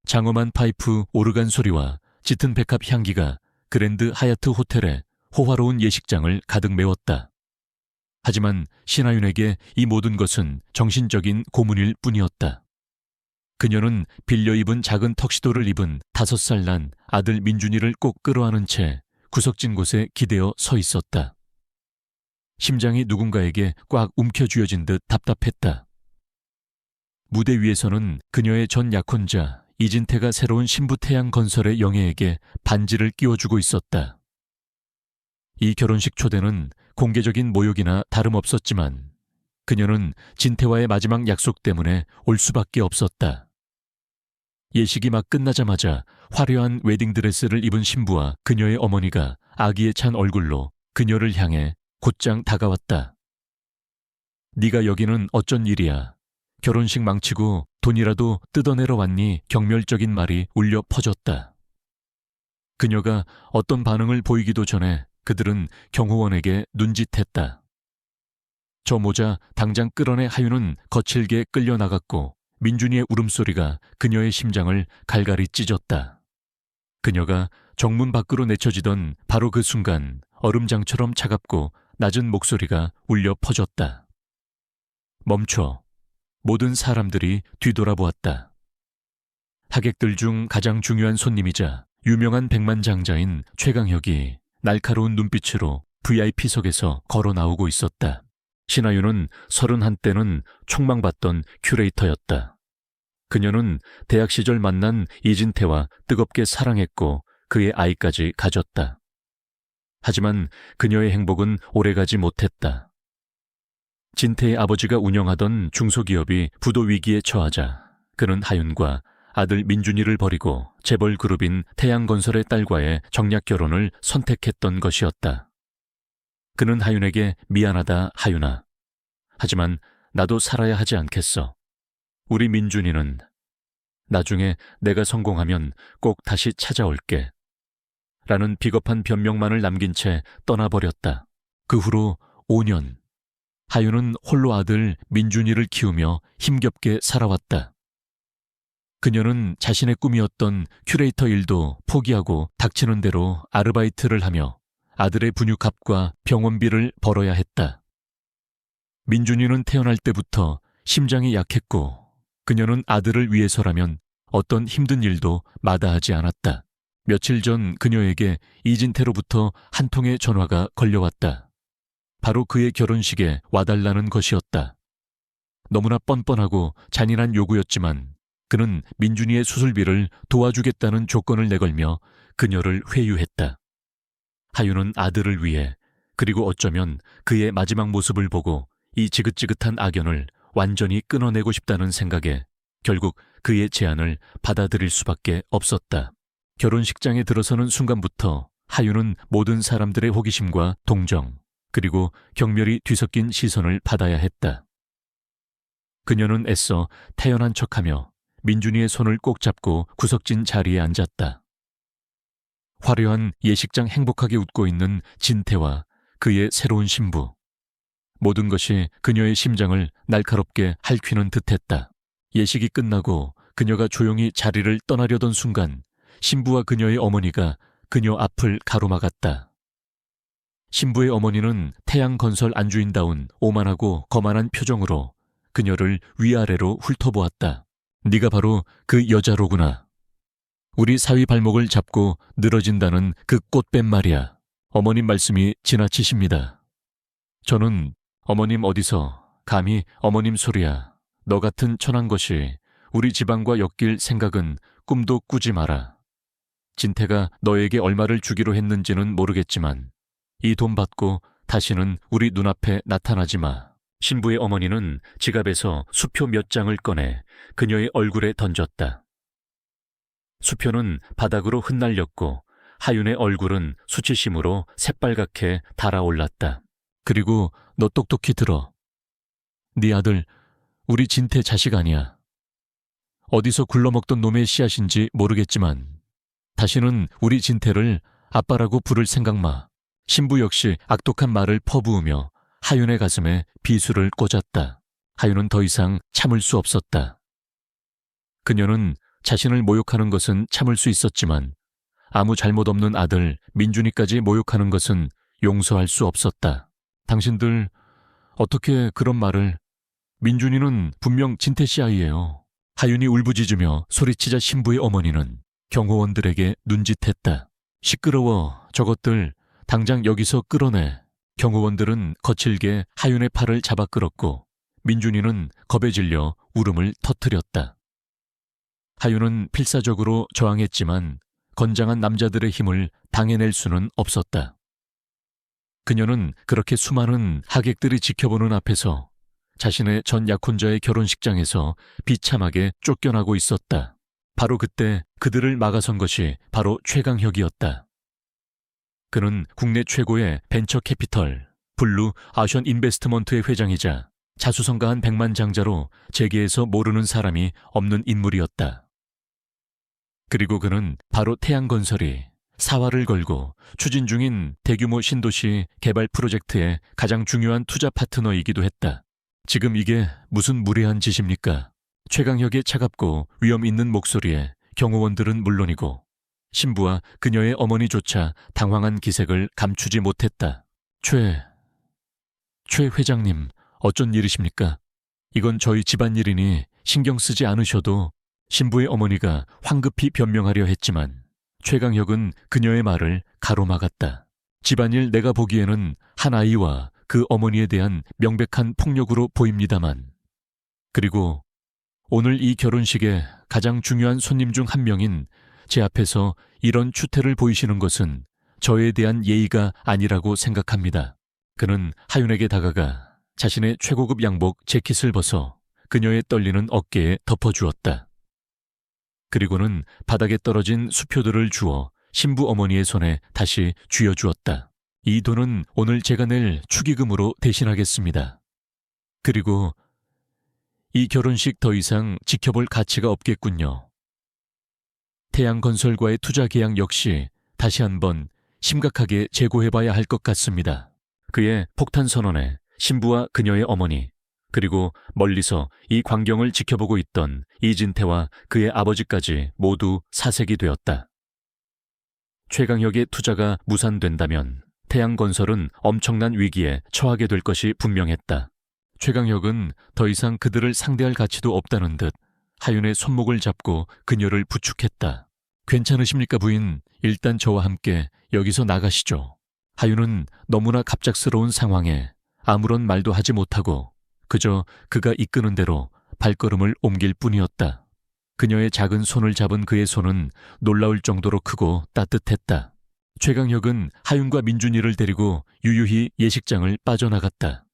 장엄한 파이프 오르간 소리와 짙은 백합 향기가 그랜드 하얏트 호텔의 호화로운 예식장을 가득 메웠다. 하지만 신하윤에게 이 모든 것은 정신적인 고문일 뿐이었다. 그녀는 빌려 입은 작은 턱시도를 입은 5살 난 아들 민준이를 꼭 끌어안은 채 구석진 곳에 기대어 서 있었다. 심장이 누군가에게 꽉 움켜쥐어진 듯 답답했다. 무대 위에서는 그녀의 전 약혼자 이진태가 새로운 신부태양건설의 영예에게 반지를 끼워주고 있었다. 이 결혼식 초대는 공개적인 모욕이나 다름없었지만 그녀는 진태와의 마지막 약속 때문에 올 수밖에 없었다. 예식이 막 끝나자마자 화려한 웨딩드레스를 입은 신부와 그녀의 어머니가 아기에 찬 얼굴로 그녀를 향해 곧장 다가왔다. 네가 여기는 어쩐 일이야. 결혼식 망치고 돈이라도 뜯어내러 왔니? 경멸적인 말이 울려 퍼졌다. 그녀가 어떤 반응을 보이기도 전에 그들은 경호원에게 눈짓했다. 저 모자 당장 끌어내. 하윤은 거칠게 끌려나갔고 민준이의 울음소리가 그녀의 심장을 갈갈이 찢었다. 그녀가 정문 밖으로 내쳐지던 바로 그 순간 얼음장처럼 차갑고 낮은 목소리가 울려 퍼졌다. 멈춰. 모든 사람들이 뒤돌아보았다. 하객들 중 가장 중요한 손님이자 유명한 백만장자인 최강혁이 날카로운 눈빛으로 VIP석에서 걸어 나오고 있었다. 신하윤은 31때는 촉망받던 큐레이터였다. 그녀는 대학 시절 만난 이진태와 뜨겁게 사랑했고 그의 아이까지 가졌다. 하지만 그녀의 행복은 오래가지 못했다. 진태의 아버지가 운영하던 중소기업이 부도 위기에 처하자 그는 하윤과 아들 민준이를 버리고 재벌 그룹인 태양건설의 딸과의 정략 결혼을 선택했던 것이었다. 그는 하윤에게 미안하다 하윤아. 하지만 나도 살아야 하지 않겠어. 우리 민준이는 나중에 내가 성공하면 꼭 다시 찾아올게. 라는 비겁한 변명만을 남긴 채 떠나버렸다. 그 후로 5년 하윤은 홀로 아들 민준이를 키우며 힘겹게 살아왔다. 그녀는 자신의 꿈이었던 큐레이터 일도 포기하고 닥치는 대로 아르바이트를 하며 아들의 분유값과 병원비를 벌어야 했다. 민준이는 태어날 때부터 심장이 약했고 그녀는 아들을 위해서라면 어떤 힘든 일도 마다하지 않았다. 며칠 전 그녀에게 이진태로부터 한 통의 전화가 걸려왔다. 바로 그의 결혼식에 와달라는 것이었다. 너무나 뻔뻔하고 잔인한 요구였지만 그는 민준이의 수술비를 도와주겠다는 조건을 내걸며 그녀를 회유했다. 하윤은 아들을 위해 그리고 어쩌면 그의 마지막 모습을 보고 이 지긋지긋한 악연을 완전히 끊어내고 싶다는 생각에 결국 그의 제안을 받아들일 수밖에 없었다. 결혼식장에 들어서는 순간부터 하윤은 모든 사람들의 호기심과 동정 그리고 경멸이 뒤섞인 시선을 받아야 했다. 그녀는 애써 태연한 척하며 민준이의 손을 꼭 잡고 구석진 자리에 앉았다. 화려한 예식장 행복하게 웃고 있는 진태와 그의 새로운 신부. 모든 것이 그녀의 심장을 날카롭게 핥히는 듯했다. 예식이 끝나고 그녀가 조용히 자리를 떠나려던 순간 신부와 그녀의 어머니가 그녀 앞을 가로막았다. 신부의 어머니는 태양건설 안주인다운 오만하고 거만한 표정으로 그녀를 위아래로 훑어보았다. 네가 바로 그 여자로구나. 우리 사위 발목을 잡고 늘어진다는 그 꽃뱀 말이야. 어머님 말씀이 지나치십니다. 저는 어머님 어디서 감히 어머님 소리야. 너 같은 천한 것이 우리 집안과 엮일 생각은 꿈도 꾸지 마라. 진태가 너에게 얼마를 주기로 했는지는 모르겠지만 이 돈 받고 다시는 우리 눈앞에 나타나지 마. 신부의 어머니는 지갑에서 수표 몇 장을 꺼내 그녀의 얼굴에 던졌다. 수표는 바닥으로 흩날렸고 하윤의 얼굴은 수치심으로 새빨갛게 달아올랐다. 그리고 너 똑똑히 들어. 네 아들 우리 진태 자식 아니야. 어디서 굴러먹던 놈의 씨앗인지 모르겠지만 다시는 우리 진태를 아빠라고 부를 생각 마. 신부 역시 악독한 말을 퍼부으며 하윤의 가슴에 비수를 꽂았다. 하윤은 더 이상 참을 수 없었다. 그녀는 자신을 모욕하는 것은 참을 수 있었지만 아무 잘못 없는 아들 민준이까지 모욕하는 것은 용서할 수 없었다. 당신들 어떻게 그런 말을... 민준이는 분명 진태 씨 아이예요. 하윤이 울부짖으며 소리치자 신부의 어머니는 경호원들에게 눈짓했다. 시끄러워. 저것들 당장 여기서 끌어내. 경호원들은 거칠게 하윤의 팔을 잡아 끌었고 민준이는 겁에 질려 울음을 터뜨렸다. 하윤은 필사적으로 저항했지만 건장한 남자들의 힘을 당해낼 수는 없었다. 그녀는 그렇게 수많은 하객들이 지켜보는 앞에서 자신의 전 약혼자의 결혼식장에서 비참하게 쫓겨나고 있었다. 바로 그때 그들을 막아선 것이 바로 최강혁이었다. 그는 국내 최고의 벤처 캐피털 블루 아션 인베스트먼트의 회장이자 자수성가한 백만장자로 재계에서 모르는 사람이 없는 인물이었다. 그리고 그는 바로 태양건설이 사활을 걸고 추진 중인 대규모 신도시 개발 프로젝트의 가장 중요한 투자 파트너이기도 했다. 지금 이게 무슨 무례한 짓입니까? 최강혁의 차갑고 위험 있는 목소리에 경호원들은 물론이고 신부와 그녀의 어머니조차 당황한 기색을 감추지 못했다. 최 회장님, 어쩐 일이십니까? 이건 저희 집안일이니 신경 쓰지 않으셔도. 신부의 어머니가 황급히 변명하려 했지만 최강혁은 그녀의 말을 가로막았다. 집안일 내가 보기에는 한 아이와 그 어머니에 대한 명백한 폭력으로 보입니다만. 그리고 오늘 이 결혼식의 가장 중요한 손님 중 한 명인 제 앞에서 이런 추태를 보이시는 것은 저에 대한 예의가 아니라고 생각합니다. 그는 하윤에게 다가가 자신의 최고급 양복 재킷을 벗어 그녀의 떨리는 어깨에 덮어주었다. 그리고는 바닥에 떨어진 수표들을 주워 신부 어머니의 손에 다시 쥐어주었다. 이 돈은 오늘 제가 낼 축의금으로 대신하겠습니다. 그리고 이 결혼식 더 이상 지켜볼 가치가 없겠군요. 태양건설과의 투자 계약 역시 다시 한번 심각하게 재고해봐야 할 것 같습니다. 그의 폭탄 선언에 신부와 그녀의 어머니, 그리고 멀리서 이 광경을 지켜보고 있던 이진태와 그의 아버지까지 모두 사색이 되었다. 최강혁의 투자가 무산된다면 태양건설은 엄청난 위기에 처하게 될 것이 분명했다. 최강혁은 더 이상 그들을 상대할 가치도 없다는 듯 하윤의 손목을 잡고 그녀를 부축했다. 괜찮으십니까 부인? 일단 저와 함께 여기서 나가시죠. 하윤은 너무나 갑작스러운 상황에 아무런 말도 하지 못하고 그저 그가 이끄는 대로 발걸음을 옮길 뿐이었다. 그녀의 작은 손을 잡은 그의 손은 놀라울 정도로 크고 따뜻했다. 최강혁은 하윤과 민준이를 데리고 유유히 예식장을 빠져나갔다.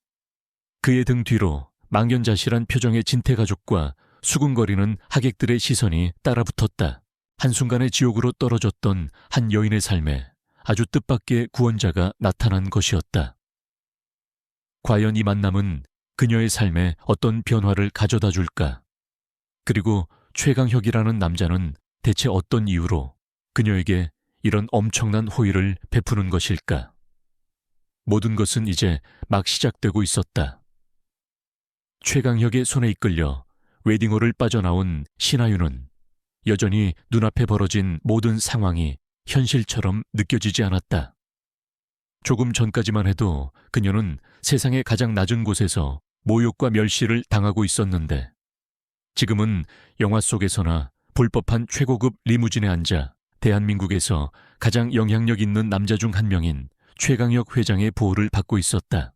그의 등 뒤로 망연자실한 표정의 진태 가족과 수군거리는 하객들의 시선이 따라붙었다. 한순간에 지옥으로 떨어졌던 한 여인의 삶에 아주 뜻밖의 구원자가 나타난 것이었다. 과연 이 만남은 그녀의 삶에 어떤 변화를 가져다 줄까? 그리고 최강혁이라는 남자는 대체 어떤 이유로 그녀에게 이런 엄청난 호의를 베푸는 것일까? 모든 것은 이제 막 시작되고 있었다. 최강혁의 손에 이끌려 웨딩홀을 빠져나온 신하윤은 여전히 눈앞에 벌어진 모든 상황이 현실처럼 느껴지지 않았다. 조금 전까지만 해도 그녀는 세상의 가장 낮은 곳에서 모욕과 멸시를 당하고 있었는데 지금은 영화 속에서나 볼 법한 최고급 리무진에 앉아 대한민국에서 가장 영향력 있는 남자 중 한 명인 최강혁 회장의 보호를 받고 있었다.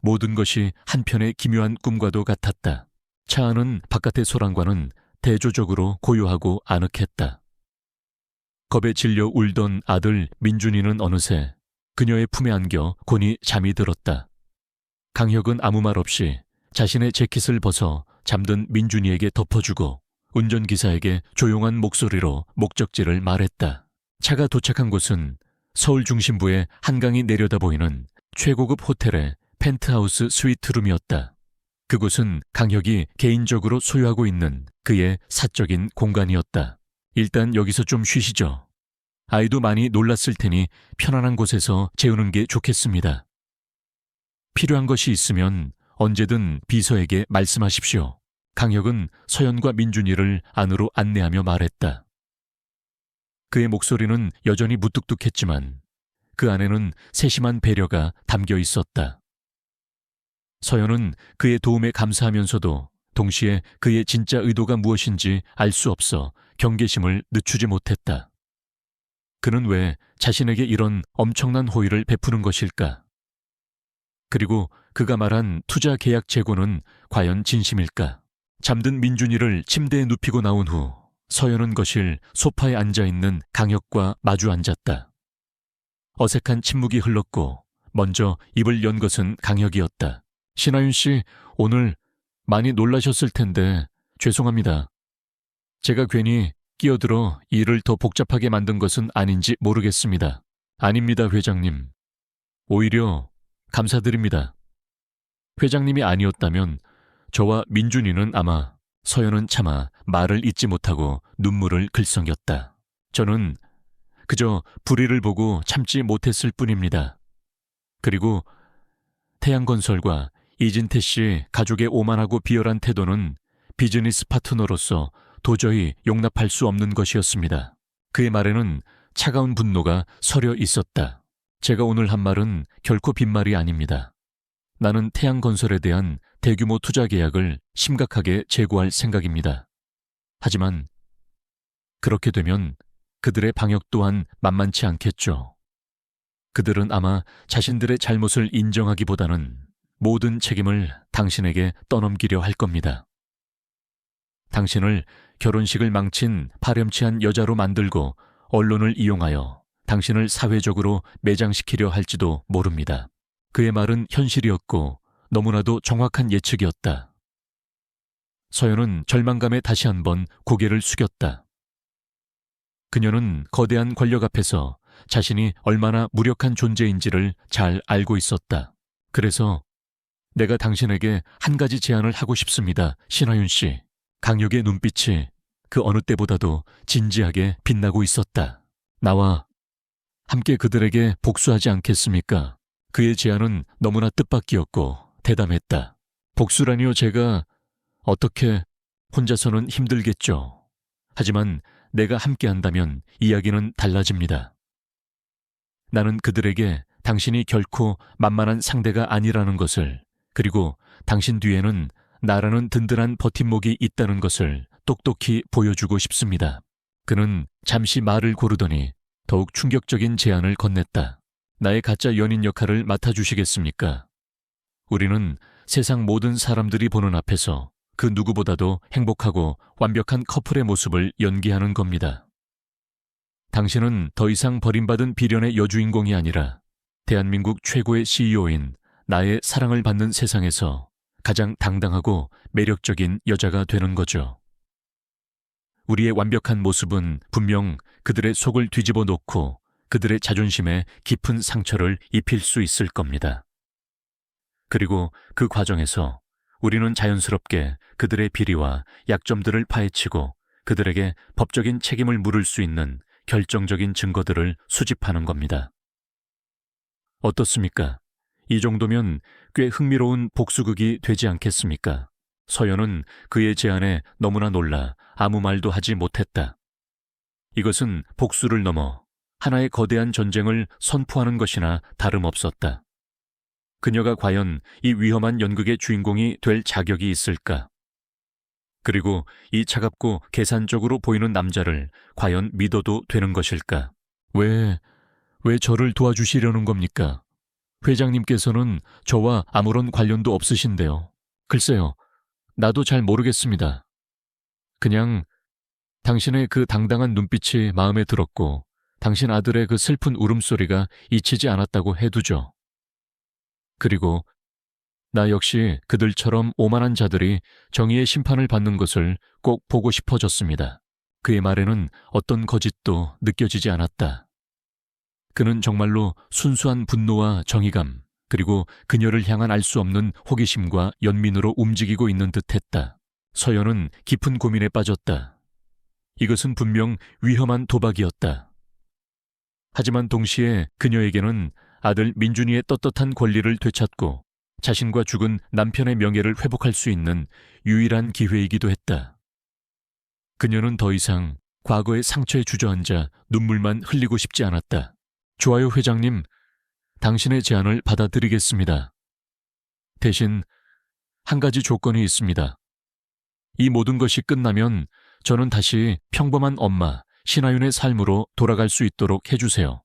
모든 것이 한편의 기묘한 꿈과도 같았다. 차 안은 바깥의 소란과는 대조적으로 고요하고 아늑했다. 겁에 질려 울던 아들 민준이는 어느새 그녀의 품에 안겨 곤히 잠이 들었다. 강혁은 아무 말 없이 자신의 재킷을 벗어 잠든 민준이에게 덮어주고 운전기사에게 조용한 목소리로 목적지를 말했다. 차가 도착한 곳은 서울 중심부의 한강이 내려다 보이는 최고급 호텔의 펜트하우스 스위트룸이었다. 그곳은 강혁이 개인적으로 소유하고 있는 그의 사적인 공간이었다. 일단 여기서 좀 쉬시죠. 아이도 많이 놀랐을 테니 편안한 곳에서 재우는 게 좋겠습니다. 필요한 것이 있으면 언제든 비서에게 말씀하십시오. 강혁은 서연과 민준이를 안으로 안내하며 말했다. 그의 목소리는 여전히 무뚝뚝했지만 그 안에는 세심한 배려가 담겨 있었다. 서연은 그의 도움에 감사하면서도 동시에 그의 진짜 의도가 무엇인지 알 수 없어 경계심을 늦추지 못했다. 그는 왜 자신에게 이런 엄청난 호의를 베푸는 것일까? 그리고 그가 말한 투자 계약 재고는 과연 진심일까? 잠든 민준이를 침대에 눕히고 나온 후 서연은 거실 소파에 앉아있는 강혁과 마주 앉았다. 어색한 침묵이 흘렀고 먼저 입을 연 것은 강혁이었다. 신하윤 씨, 오늘 많이 놀라셨을 텐데 죄송합니다. 제가 괜히 끼어들어 일을 더 복잡하게 만든 것은 아닌지 모르겠습니다. 아닙니다, 회장님. 오히려 감사드립니다. 회장님이 아니었다면 저와 민준이는 아마 서연은 차마 말을 잇지 못하고 눈물을 글썽였다. 저는 그저 불의를 보고 참지 못했을 뿐입니다. 그리고 태양건설과 이진태 씨 가족의 오만하고 비열한 태도는 비즈니스 파트너로서 도저히 용납할 수 없는 것이었습니다. 그의 말에는 차가운 분노가 서려 있었다. 제가 오늘 한 말은 결코 빈말이 아닙니다. 나는 태양건설에 대한 대규모 투자 계약을 심각하게 재고할 생각입니다. 하지만 그렇게 되면 그들의 방역 또한 만만치 않겠죠. 그들은 아마 자신들의 잘못을 인정하기보다는 모든 책임을 당신에게 떠넘기려 할 겁니다. 당신을 결혼식을 망친 파렴치한 여자로 만들고 언론을 이용하여 당신을 사회적으로 매장시키려 할지도 모릅니다. 그의 말은 현실이었고 너무나도 정확한 예측이었다. 서연은 절망감에 다시 한번 고개를 숙였다. 그녀는 거대한 권력 앞에서 자신이 얼마나 무력한 존재인지를 잘 알고 있었다. 그래서 내가 당신에게 한 가지 제안을 하고 싶습니다, 신하윤 씨. 강혁의 눈빛이 그 어느 때보다도 진지하게 빛나고 있었다. 나와 함께 그들에게 복수하지 않겠습니까? 그의 제안은 너무나 뜻밖이었고 대담했다. 복수라니요, 제가 어떻게 혼자서는 힘들겠죠. 하지만 내가 함께 한다면 이야기는 달라집니다. 나는 그들에게 당신이 결코 만만한 상대가 아니라는 것을, 그리고 당신 뒤에는 나라는 든든한 버팀목이 있다는 것을 똑똑히 보여주고 싶습니다. 그는 잠시 말을 고르더니 더욱 충격적인 제안을 건넸다. 나의 가짜 연인 역할을 맡아주시겠습니까? 우리는 세상 모든 사람들이 보는 앞에서 그 누구보다도 행복하고 완벽한 커플의 모습을 연기하는 겁니다. 당신은 더 이상 버림받은 비련의 여주인공이 아니라 대한민국 최고의 CEO인 나의 사랑을 받는 세상에서 가장 당당하고 매력적인 여자가 되는 거죠. 우리의 완벽한 모습은 분명 그들의 속을 뒤집어 놓고 그들의 자존심에 깊은 상처를 입힐 수 있을 겁니다. 그리고 그 과정에서 우리는 자연스럽게 그들의 비리와 약점들을 파헤치고 그들에게 법적인 책임을 물을 수 있는 결정적인 증거들을 수집하는 겁니다. 어떻습니까? 이 정도면 꽤 흥미로운 복수극이 되지 않겠습니까? 서연은 그의 제안에 너무나 놀라 아무 말도 하지 못했다. 이것은 복수를 넘어 하나의 거대한 전쟁을 선포하는 것이나 다름없었다. 그녀가 과연 이 위험한 연극의 주인공이 될 자격이 있을까? 그리고 이 차갑고 계산적으로 보이는 남자를 과연 믿어도 되는 것일까? 왜 저를 도와주시려는 겁니까? 회장님께서는 저와 아무런 관련도 없으신데요. 글쎄요, 나도 잘 모르겠습니다. 그냥 당신의 그 당당한 눈빛이 마음에 들었고 당신 아들의 그 슬픈 울음소리가 잊히지 않았다고 해두죠. 그리고 나 역시 그들처럼 오만한 자들이 정의의 심판을 받는 것을 꼭 보고 싶어졌습니다. 그의 말에는 어떤 거짓도 느껴지지 않았다. 그는 정말로 순수한 분노와 정의감, 그리고 그녀를 향한 알 수 없는 호기심과 연민으로 움직이고 있는 듯했다. 서연은 깊은 고민에 빠졌다. 이것은 분명 위험한 도박이었다. 하지만 동시에 그녀에게는 아들 민준이의 떳떳한 권리를 되찾고 자신과 죽은 남편의 명예를 회복할 수 있는 유일한 기회이기도 했다. 그녀는 더 이상 과거의 상처에 주저앉아 눈물만 흘리고 싶지 않았다. 좋아요, 회장님. 당신의 제안을 받아들이겠습니다. 대신 한 가지 조건이 있습니다. 이 모든 것이 끝나면 저는 다시 평범한 엄마, 신하윤의 삶으로 돌아갈 수 있도록 해주세요.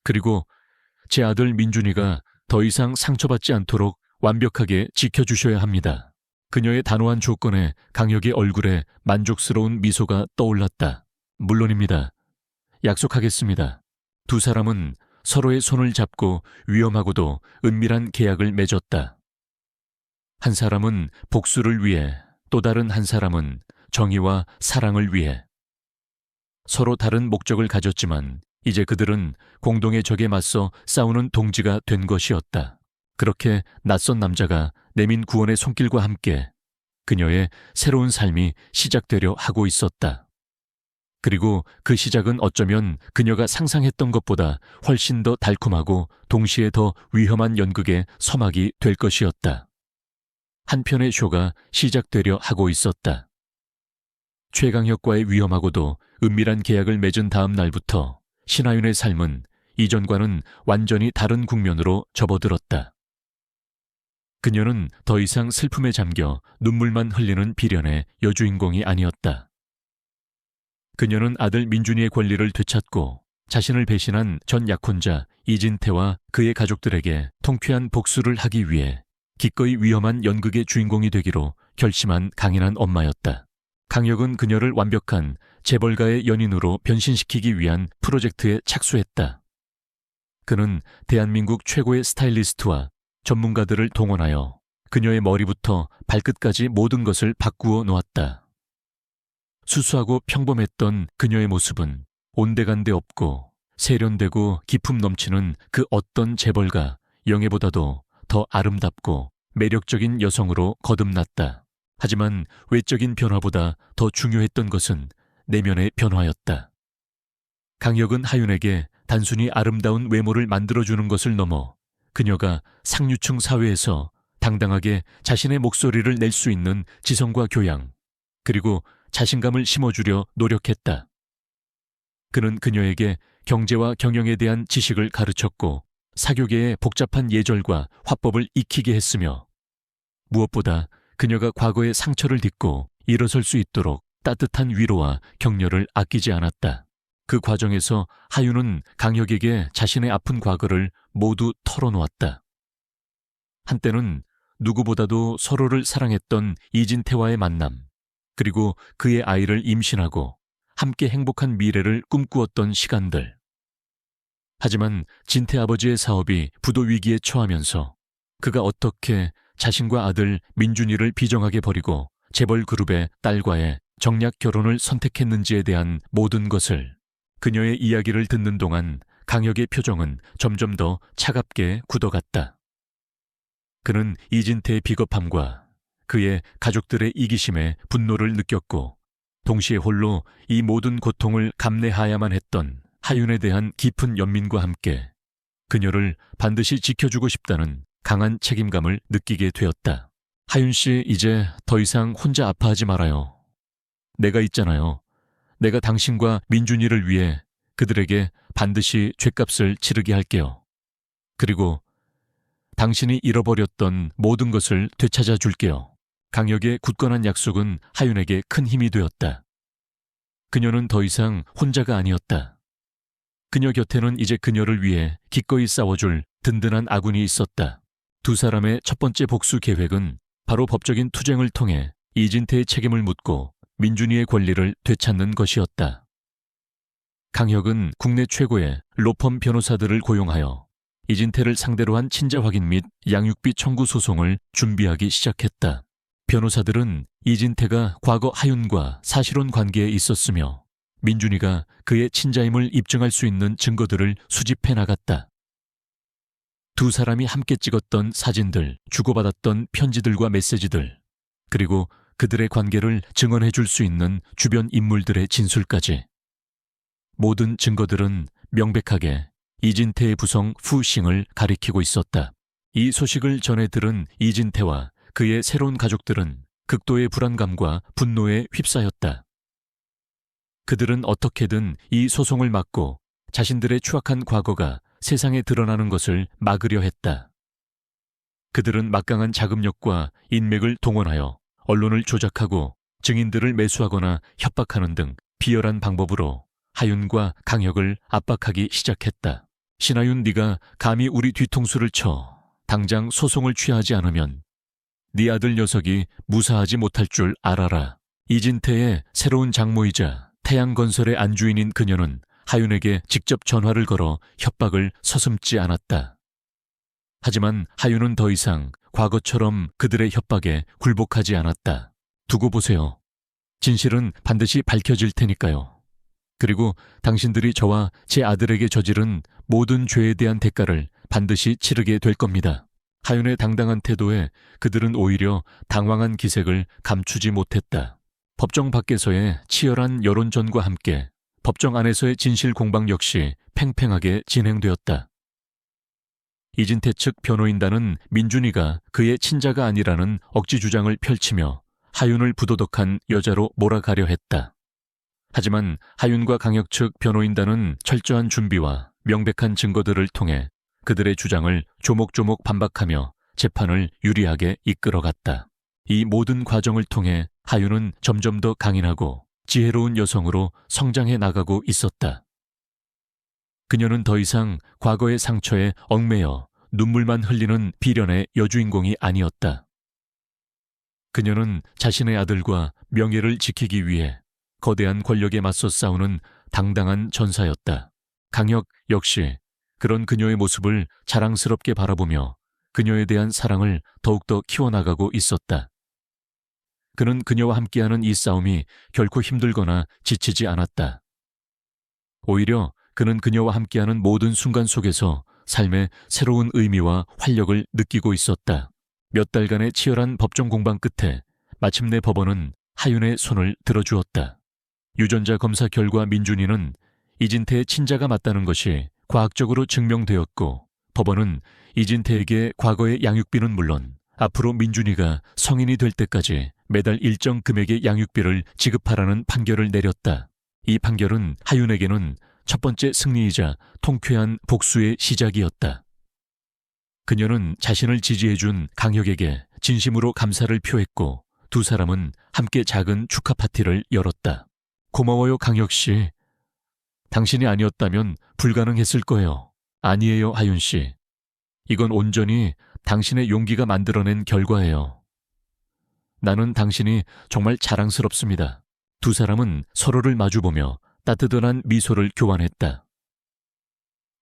그리고 제 아들 민준이가 더 이상 상처받지 않도록 완벽하게 지켜주셔야 합니다. 그녀의 단호한 조건에 강혁의 얼굴에 만족스러운 미소가 떠올랐다. 물론입니다. 약속하겠습니다. 두 사람은 서로의 손을 잡고 위험하고도 은밀한 계약을 맺었다. 한 사람은 복수를 위해, 또 다른 한 사람은 정의와 사랑을 위해. 서로 다른 목적을 가졌지만 이제 그들은 공동의 적에 맞서 싸우는 동지가 된 것이었다. 그렇게 낯선 남자가 내민 구원의 손길과 함께 그녀의 새로운 삶이 시작되려 하고 있었다. 그리고 그 시작은 어쩌면 그녀가 상상했던 것보다 훨씬 더 달콤하고 동시에 더 위험한 연극의 서막이 될 것이었다. 한 편의 쇼가 시작되려 하고 있었다. 최강혁과의 위험하고도 은밀한 계약을 맺은 다음 날부터 신하윤의 삶은 이전과는 완전히 다른 국면으로 접어들었다. 그녀는 더 이상 슬픔에 잠겨 눈물만 흘리는 비련의 여주인공이 아니었다. 그녀는 아들 민준이의 권리를 되찾고 자신을 배신한 전 약혼자 이진태와 그의 가족들에게 통쾌한 복수를 하기 위해 기꺼이 위험한 연극의 주인공이 되기로 결심한 강인한 엄마였다. 강혁은 그녀를 완벽한 재벌가의 연인으로 변신시키기 위한 프로젝트에 착수했다. 그는 대한민국 최고의 스타일리스트와 전문가들을 동원하여 그녀의 머리부터 발끝까지 모든 것을 바꾸어 놓았다. 수수하고 평범했던 그녀의 모습은 온데간데 없고 세련되고 기품 넘치는 그 어떤 재벌가 영예보다도 더 아름답고 매력적인 여성으로 거듭났다. 하지만 외적인 변화보다 더 중요했던 것은 내면의 변화였다. 강혁은 하윤에게 단순히 아름다운 외모를 만들어주는 것을 넘어 그녀가 상류층 사회에서 당당하게 자신의 목소리를 낼 수 있는 지성과 교양, 그리고 자신감을 심어주려 노력했다. 그는 그녀에게 경제와 경영에 대한 지식을 가르쳤고 사교계의 복잡한 예절과 화법을 익히게 했으며 무엇보다 그녀가 과거의 상처를 딛고 일어설 수 있도록 따뜻한 위로와 격려를 아끼지 않았다. 그 과정에서 하윤은 강혁에게 자신의 아픈 과거를 모두 털어놓았다. 한때는 누구보다도 서로를 사랑했던 이진태와의 만남, 그리고 그의 아이를 임신하고 함께 행복한 미래를 꿈꾸었던 시간들. 하지만 진태 아버지의 사업이 부도 위기에 처하면서 그가 어떻게 자신과 아들 민준이를 비정하게 버리고 재벌 그룹의 딸과의 정략 결혼을 선택했는지에 대한 모든 것을 그녀의 이야기를 듣는 동안 강혁의 표정은 점점 더 차갑게 굳어갔다. 그는 이진태의 비겁함과 그의 가족들의 이기심에 분노를 느꼈고 동시에 홀로 이 모든 고통을 감내해야만 했던 하윤에 대한 깊은 연민과 함께 그녀를 반드시 지켜주고 싶다는 강한 책임감을 느끼게 되었다. 하윤 씨, 이제 더 이상 혼자 아파하지 말아요. 내가 있잖아요. 내가 당신과 민준이를 위해 그들에게 반드시 죗값을 치르게 할게요. 그리고 당신이 잃어버렸던 모든 것을 되찾아 줄게요. 강혁의 굳건한 약속은 하윤에게 큰 힘이 되었다. 그녀는 더 이상 혼자가 아니었다. 그녀 곁에는 이제 그녀를 위해 기꺼이 싸워줄 든든한 아군이 있었다. 두 사람의 첫 번째 복수 계획은 바로 법적인 투쟁을 통해 이진태의 책임을 묻고 민준이의 권리를 되찾는 것이었다. 강혁은 국내 최고의 로펌 변호사들을 고용하여 이진태를 상대로 한 친자 확인 및 양육비 청구 소송을 준비하기 시작했다. 변호사들은 이진태가 과거 하윤과 사실혼 관계에 있었으며 민준이가 그의 친자임을 입증할 수 있는 증거들을 수집해 나갔다. 두 사람이 함께 찍었던 사진들, 주고받았던 편지들과 메시지들, 그리고 그들의 관계를 증언해 줄 수 있는 주변 인물들의 진술까지. 모든 증거들은 명백하게 이진태의 부성 푸싱을 가리키고 있었다. 이 소식을 전해 들은 이진태와 그의 새로운 가족들은 극도의 불안감과 분노에 휩싸였다. 그들은 어떻게든 이 소송을 막고 자신들의 추악한 과거가 세상에 드러나는 것을 막으려 했다. 그들은 막강한 자금력과 인맥을 동원하여 언론을 조작하고 증인들을 매수하거나 협박하는 등 비열한 방법으로 하윤과 강혁을 압박하기 시작했다. 신하윤, 네가 감히 우리 뒤통수를 쳐 당장 소송을 취하지 않으면 네 아들 녀석이 무사하지 못할 줄 알아라. 이진태의 새로운 장모이자 태양건설의 안주인인 그녀는 하윤에게 직접 전화를 걸어 협박을 서슴지 않았다. 하지만 하윤은 더 이상 과거처럼 그들의 협박에 굴복하지 않았다. 두고 보세요. 진실은 반드시 밝혀질 테니까요. 그리고 당신들이 저와 제 아들에게 저지른 모든 죄에 대한 대가를 반드시 치르게 될 겁니다. 하윤의 당당한 태도에 그들은 오히려 당황한 기색을 감추지 못했다. 법정 밖에서의 치열한 여론전과 함께 법정 안에서의 진실 공방 역시 팽팽하게 진행되었다. 이진태 측 변호인단은 민준이가 그의 친자가 아니라는 억지 주장을 펼치며 하윤을 부도덕한 여자로 몰아가려 했다. 하지만 하윤과 강혁 측 변호인단은 철저한 준비와 명백한 증거들을 통해 그들의 주장을 조목조목 반박하며 재판을 유리하게 이끌어갔다. 이 모든 과정을 통해 하윤은 점점 더 강인하고 지혜로운 여성으로 성장해 나가고 있었다. 그녀는 더 이상 과거의 상처에 얽매여 눈물만 흘리는 비련의 여주인공이 아니었다. 그녀는 자신의 아들과 명예를 지키기 위해 거대한 권력에 맞서 싸우는 당당한 전사였다. 강혁 역시 그런 그녀의 모습을 자랑스럽게 바라보며 그녀에 대한 사랑을 더욱더 키워나가고 있었다. 그는 그녀와 함께하는 이 싸움이 결코 힘들거나 지치지 않았다. 오히려 그는 그녀와 함께하는 모든 순간 속에서 삶의 새로운 의미와 활력을 느끼고 있었다. 몇 달간의 치열한 법정 공방 끝에 마침내 법원은 하윤의 손을 들어주었다. 유전자 검사 결과 민준이는 이진태의 친자가 맞다는 것이 과학적으로 증명되었고, 법원은 이진태에게 과거의 양육비는 물론 앞으로 민준이가 성인이 될 때까지 매달 일정 금액의 양육비를 지급하라는 판결을 내렸다. 이 판결은 하윤에게는 첫 번째 승리이자 통쾌한 복수의 시작이었다. 그녀는 자신을 지지해준 강혁에게 진심으로 감사를 표했고, 두 사람은 함께 작은 축하 파티를 열었다. 고마워요, 강혁 씨. 당신이 아니었다면 불가능했을 거예요. 아니에요, 하윤 씨. 이건 온전히 당신의 용기가 만들어낸 결과예요. 나는 당신이 정말 자랑스럽습니다. 두 사람은 서로를 마주보며 따뜻한 미소를 교환했다.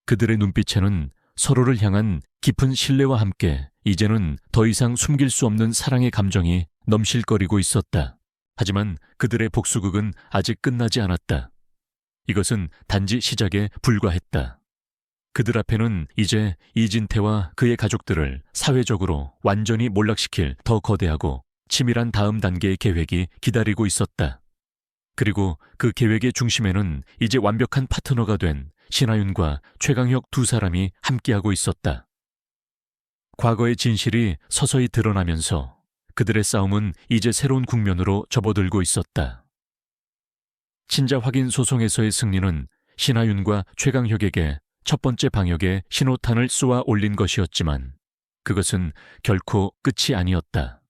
그들의 눈빛에는 서로를 향한 깊은 신뢰와 함께 이제는 더 이상 숨길 수 없는 사랑의 감정이 넘실거리고 있었다. 하지만 그들의 복수극은 아직 끝나지 않았다. 이것은 단지 시작에 불과했다. 그들 앞에는 이제 이진태와 그의 가족들을 사회적으로 완전히 몰락시킬 더 거대하고 치밀한 다음 단계의 계획이 기다리고 있었다. 그리고 그 계획의 중심에는 이제 완벽한 파트너가 된 신하윤과 최강혁 두 사람이 함께하고 있었다. 과거의 진실이 서서히 드러나면서 그들의 싸움은 이제 새로운 국면으로 접어들고 있었다. 친자 확인 소송에서의 승리는 신하윤과 최강혁에게 첫 번째 방역에 신호탄을 쏘아 올린 것이었지만 그것은 결코 끝이 아니었다.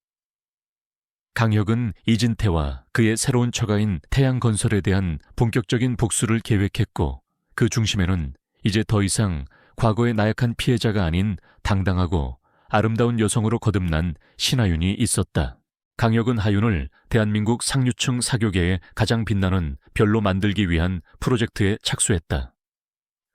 강혁은 이진태와 그의 새로운 처가인 태양건설에 대한 본격적인 복수를 계획했고, 그 중심에는 이제 더 이상 과거의 나약한 피해자가 아닌 당당하고 아름다운 여성으로 거듭난 신하윤이 있었다. 강혁은 하윤을 대한민국 상류층 사교계의 가장 빛나는 별로 만들기 위한 프로젝트에 착수했다.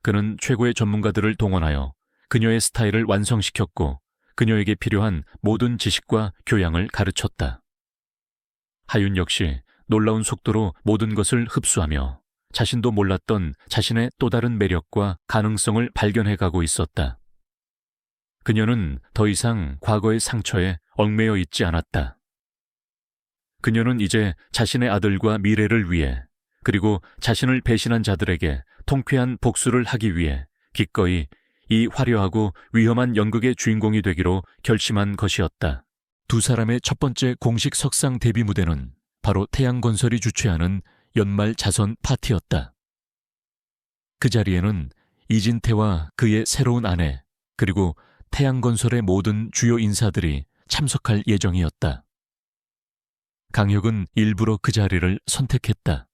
그는 최고의 전문가들을 동원하여 그녀의 스타일을 완성시켰고, 그녀에게 필요한 모든 지식과 교양을 가르쳤다. 하윤 역시 놀라운 속도로 모든 것을 흡수하며 자신도 몰랐던 자신의 또 다른 매력과 가능성을 발견해가고 있었다. 그녀는 더 이상 과거의 상처에 얽매여 있지 않았다. 그녀는 이제 자신의 아들과 미래를 위해, 그리고 자신을 배신한 자들에게 통쾌한 복수를 하기 위해 기꺼이 이 화려하고 위험한 연극의 주인공이 되기로 결심한 것이었다. 두 사람의 첫 번째 공식 석상 데뷔 무대는 바로 태양건설이 주최하는 연말 자선 파티였다. 그 자리에는 이진태와 그의 새로운 아내, 그리고 태양건설의 모든 주요 인사들이 참석할 예정이었다. 강혁은 일부러 그 자리를 선택했다.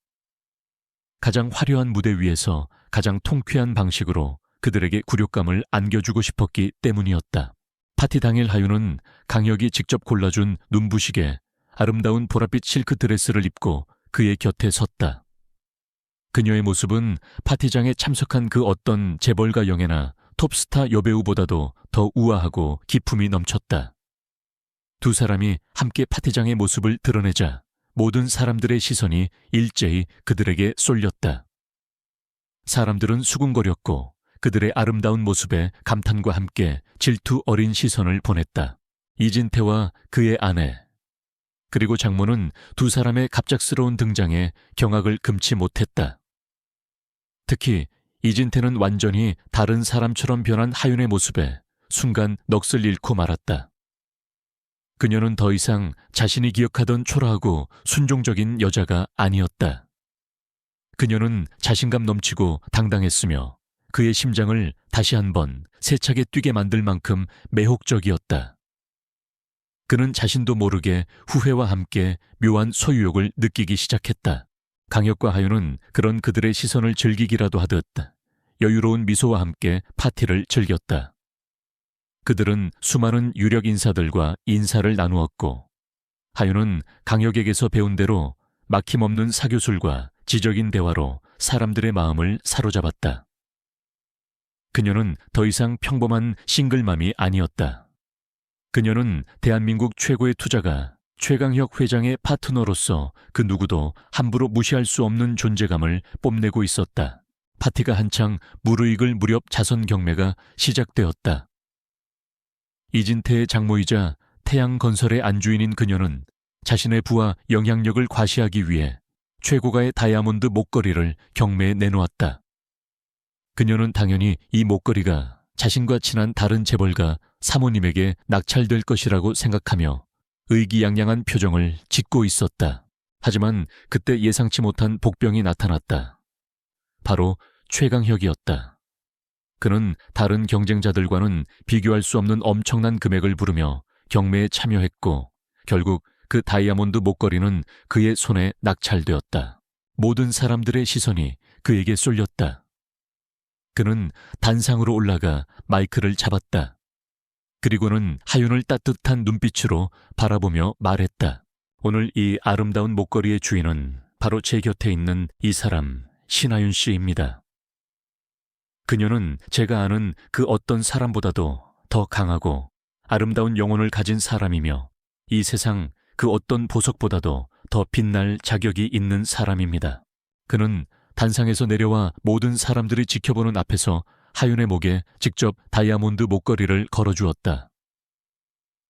가장 화려한 무대 위에서 가장 통쾌한 방식으로 그들에게 굴욕감을 안겨주고 싶었기 때문이었다. 파티 당일 하윤은 강혁이 직접 골라준 눈부시게 아름다운 보랏빛 실크 드레스를 입고 그의 곁에 섰다. 그녀의 모습은 파티장에 참석한 그 어떤 재벌가 영예나 톱스타 여배우보다도 더 우아하고 기품이 넘쳤다. 두 사람이 함께 파티장의 모습을 드러내자 모든 사람들의 시선이 일제히 그들에게 쏠렸다. 사람들은 수군거렸고 그들의 아름다운 모습에 감탄과 함께 질투 어린 시선을 보냈다. 이진태와 그의 아내, 그리고 장모는 두 사람의 갑작스러운 등장에 경악을 금치 못했다. 특히 이진태는 완전히 다른 사람처럼 변한 하윤의 모습에 순간 넋을 잃고 말았다. 그녀는 더 이상 자신이 기억하던 초라하고 순종적인 여자가 아니었다. 그녀는 자신감 넘치고 당당했으며 그의 심장을 다시 한번 세차게 뛰게 만들 만큼 매혹적이었다. 그는 자신도 모르게 후회와 함께 묘한 소유욕을 느끼기 시작했다. 강혁과 하윤은 그런 그들의 시선을 즐기기라도 하듯 여유로운 미소와 함께 파티를 즐겼다. 그들은 수많은 유력 인사들과 인사를 나누었고 하윤은 강혁에게서 배운 대로 막힘없는 사교술과 지적인 대화로 사람들의 마음을 사로잡았다. 그녀는 더 이상 평범한 싱글맘이 아니었다. 그녀는 대한민국 최고의 투자가 최강혁 회장의 파트너로서 그 누구도 함부로 무시할 수 없는 존재감을 뽐내고 있었다. 파티가 한창 무르익을 무렵 자선 경매가 시작되었다. 이진태의 장모이자 태양건설의 안주인인 그녀는 자신의 부와 영향력을 과시하기 위해 최고가의 다이아몬드 목걸이를 경매에 내놓았다. 그녀는 당연히 이 목걸이가 자신과 친한 다른 재벌가 사모님에게 낙찰될 것이라고 생각하며 의기양양한 표정을 짓고 있었다. 하지만 그때 예상치 못한 복병이 나타났다. 바로 최강혁이었다. 그는 다른 경쟁자들과는 비교할 수 없는 엄청난 금액을 부르며 경매에 참여했고 결국 그 다이아몬드 목걸이는 그의 손에 낙찰되었다. 모든 사람들의 시선이 그에게 쏠렸다. 그는 단상으로 올라가 마이크를 잡았다. 그리고는 하윤을 따뜻한 눈빛으로 바라보며 말했다. 오늘 이 아름다운 목걸이의 주인은 바로 제 곁에 있는 이 사람 신하윤 씨입니다. 그녀는 제가 아는 그 어떤 사람보다도 더 강하고 아름다운 영혼을 가진 사람이며 이 세상 그 어떤 보석보다도 더 빛날 자격이 있는 사람입니다. 그는 단상에서 내려와 모든 사람들이 지켜보는 앞에서 하윤의 목에 직접 다이아몬드 목걸이를 걸어주었다.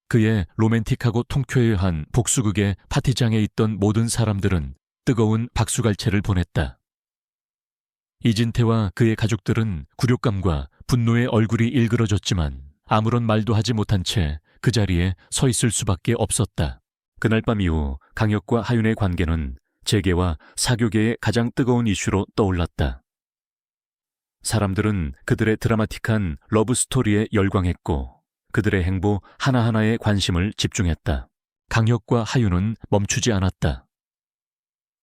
그의 로맨틱하고 통쾌한 복수극의 파티장에 있던 모든 사람들은 뜨거운 박수갈채를 보냈다. 이진태와 그의 가족들은 굴욕감과 분노의 얼굴이 일그러졌지만 아무런 말도 하지 못한 채 그 자리에 서 있을 수밖에 없었다. 그날 밤 이후 강혁과 하윤의 관계는 재계와 사교계의 가장 뜨거운 이슈로 떠올랐다. 사람들은 그들의 드라마틱한 러브스토리에 열광했고 그들의 행보 하나하나에 관심을 집중했다. 강혁과 하윤은 멈추지 않았다.